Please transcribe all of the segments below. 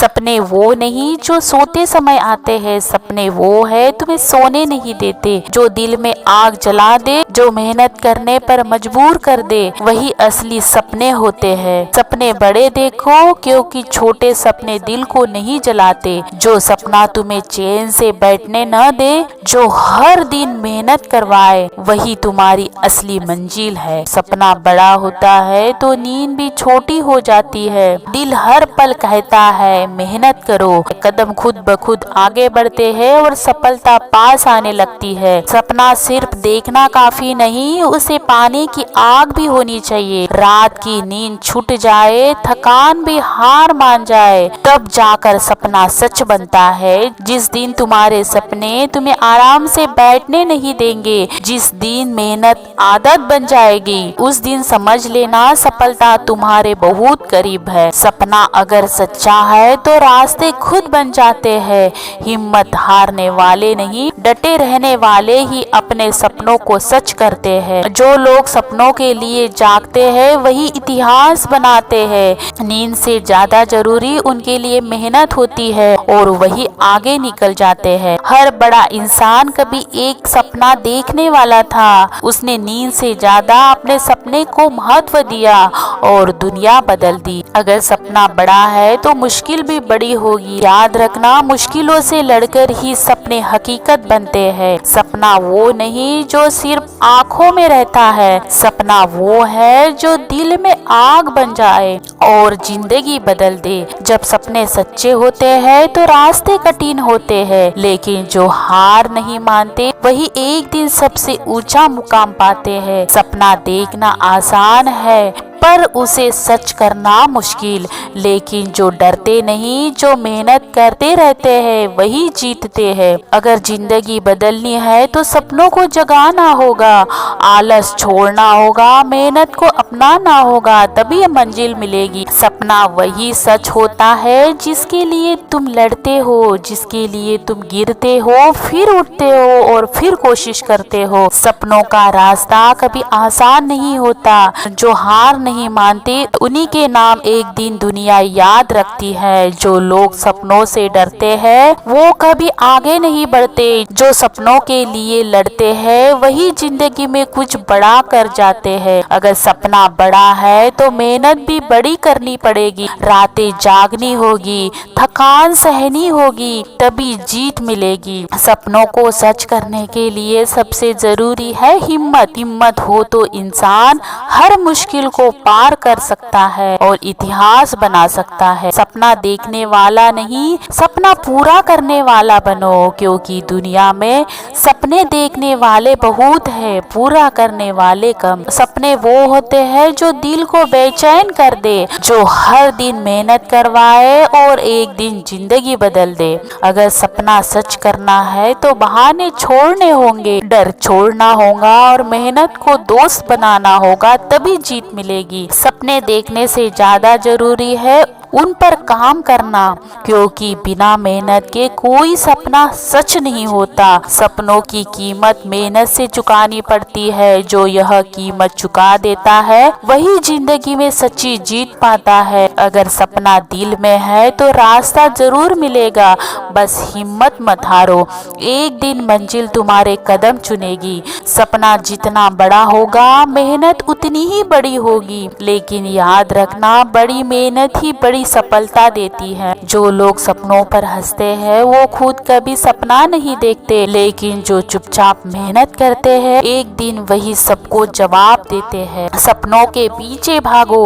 सपने वो नहीं जो सोते समय आते हैं, सपने वो है तुम्हें सोने नहीं देते, जो दिल में आग जला दे, जो मेहनत करने पर मजबूर कर दे, वही असली सपने होते हैं। सपने बड़े देखो क्योंकि छोटे सपने दिल को नहीं जलाते। जो सपना तुम्हें चैन से बैठने न दे, जो हर दिन मेहनत करवाए, वही तुम्हारी असली मंजिल है। सपना बड़ा होता है तो नींद भी छोटी हो जाती है। दिल हर पल कहता है मेहनत करो। कदम खुद ब खुद आगे बढ़ते हैं और सफलता पास आने लगती है। सपना सिर्फ देखना काफी नहीं, उसे पाने की आग भी होनी चाहिए। रात की नींद छूट जाए, थकान भी हार मान जाए, तब जाकर सपना सच बनता है। जिस दिन तुम्हारे सपने तुम्हें आराम से बैठने नहीं देंगे, जिस दिन मेहनत आदत बन जाएगी, उस दिन समझ लेना सफलता तुम्हारे बहुत करीब है। सपना अगर सच्चा है तो रास्ते खुद बन जाते हैं। हिम्मत हारने वाले नहीं, डटे रहने वाले ही अपने सपनों को सच करते हैं। जो लोग सपनों के लिए जागते हैं वही इतिहास बनाते हैं। नींद से ज्यादा जरूरी उनके लिए मेहनत होती है और वही आगे निकल जाते हैं। हर बड़ा इंसान कभी एक सपना देखने वाला था। उसने नींद से ज्यादा अपने सपने को महत्व दिया और दुनिया बदल दी। अगर सपना बड़ा है तो मुश्किल भी बड़ी होगी। याद रखना, मुश्किलों से लड़कर ही सपने हकीकत बनते हैं। सपना वो नहीं जो सिर्फ आंखों में रहता है, सपना वो है जो दिल में आग बन जाए और जिंदगी बदल दे। जब सपने सच्चे होते हैं तो रास्ते कठिन होते हैं, लेकिन जो हार नहीं मानते वही एक दिन सबसे ऊंचा मुकाम पाते हैं। सपना देखना आसान है पर उसे सच करना मुश्किल, लेकिन जो डरते नहीं, जो मेहनत करते रहते हैं, वही जीतते हैं। अगर जिंदगी बदलनी है तो सपनों को जगाना होगा, आलस छोड़ना होगा, मेहनत को अपनाना होगा, तभी मंजिल मिलेगी। सपना वही सच होता है जिसके लिए तुम लड़ते हो, जिसके लिए तुम गिरते हो, फिर उठते हो और फिर कोशिश करते हो। सपनों का रास्ता कभी आसान नहीं होता। जो हार नहीं मानते उन्हीं के नाम एक दिन दुनिया याद रखती है। जो लोग सपनों से डरते हैं वो कभी आगे नहीं बढ़ते। जो सपनों के लिए लड़ते हैं वही जिंदगी में कुछ बड़ा कर जाते हैं। अगर सपना बड़ा है तो मेहनत भी बड़ी करनी पड़ेगी। रातें जागनी होगी, थकान सहनी होगी, तभी जीत मिलेगी। सपनों को सच करने के लिए सबसे जरूरी है हिम्मत। हिम्मत हो तो इंसान हर मुश्किल को पार कर सकता है और इतिहास बना सकता है। सपना देखने वाला नहीं, सपना पूरा करने वाला बनो, क्योंकि दुनिया में सपने देखने वाले बहुत हैं, पूरा करने वाले कम। सपने वो होते हैं जो दिल को बेचैन कर दे, जो हर दिन मेहनत करवाए और एक दिन जिंदगी बदल दे। अगर सपना सच करना है तो बहाने छोड़ने होंगे, डर छोड़ना होगा और मेहनत को दोस्त बनाना होगा, तभी जीत मिलेगी। सपने देखने से ज्यादा जरूरी है उन पर काम करना, क्योंकि बिना मेहनत के कोई सपना सच नहीं होता। सपनों की कीमत मेहनत से चुकानी पड़ती है। जो यह कीमत चुका देता है वही जिंदगी में सच्ची जीत पाता है। अगर सपना दिल में है तो रास्ता जरूर मिलेगा, बस हिम्मत मत हारो। एक दिन मंजिल तुम्हारे कदम चुनेगी। सपना जितना बड़ा होगा मेहनत उतनी ही बड़ी होगी, लेकिन याद रखना बड़ी मेहनत ही बड़ी सफलता देती है। जो लोग सपनों पर हंसते हैं वो खुद कभी सपना नहीं देखते, लेकिन जो चुपचाप मेहनत करते हैं एक दिन वही सबको जवाब देते हैं। सपनों के पीछे भागो,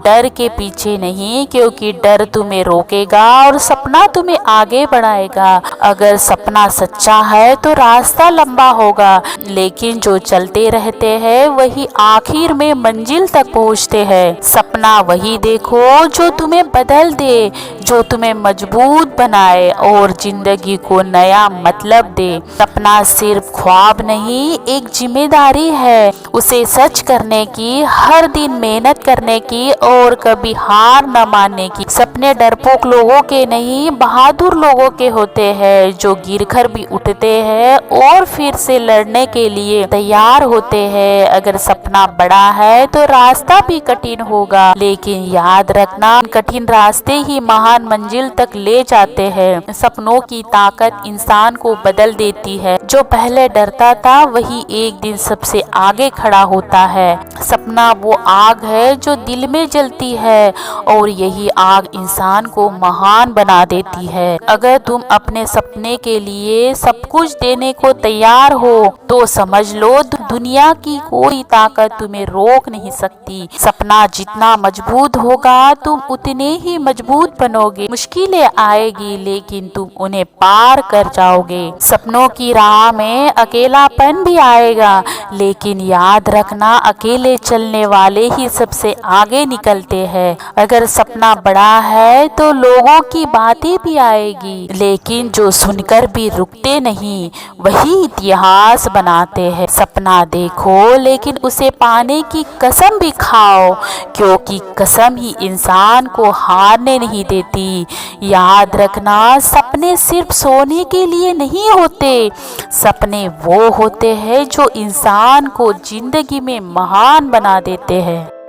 डर के पीछे नहीं, क्योंकि डर तुम्हें रोकेगा और सपना तुम्हें आगे बढ़ाएगा। अगर सपना सच्चा है तो रास्ता लंबा होगा, लेकिन जो चलते रहते हैं वही आखिर में मंजिल तक पहुँचते हैं। सपना वही देखो जो तुम्हें बदल दे, जो तुम्हें मजबूत बनाए और जिंदगी को नया मतलब दे। सपना सिर्फ ख्वाब नहीं, एक जिम्मेदारी है। उसे सच करने की, हर दिन मेहनत करने की और कभी हार न मानने की। सपने डरपोक लोगों के नहीं, बहादुर लोगों के होते हैं, जो गिरकर भी उठते हैं और फिर से लड़ने के लिए तैयार होते हैं। अगर सपना बड़ा है तो रास्ता भी कठिन होगा, लेकिन याद रखना कठिन रास्ते ही महान महान मंजिल तक ले जाते हैं। सपनों की ताकत इंसान को बदल देती है। जो पहले डरता था वही एक दिन सबसे आगे खड़ा होता है। सपना वो आग है जो दिल में जलती है और यही आग इंसान को महान बना देती है। अगर तुम अपने सपने के लिए सब कुछ देने को तैयार हो तो समझ लो दुनिया की कोई ताकत तुम्हें रोक नहीं सकती। सपना जितना मजबूत होगा तुम उतने ही मजबूत बनोगे। मुश्किलें आएगी लेकिन तुम उन्हें पार कर जाओगे। सपनों की राह में अकेलापन भी आएगा लेकिन याद रखना अकेले चलने वाले ही सबसे आगे निकलते हैं। अगर सपना बड़ा है तो लोगों की बातें भी आएगी लेकिन जो सुनकर भी रुकते नहीं वही इतिहास बनाते हैं। सपना देखो लेकिन उसे पाने की कसम भी खाओ क्योंकि कसम ही इंसान को हारने नहीं देती। याद रखना सपने सिर्फ सोने के लिए नहीं होते, सपने वो होते हैं जो इंसान को जिंदगी में महान बना देते हैं।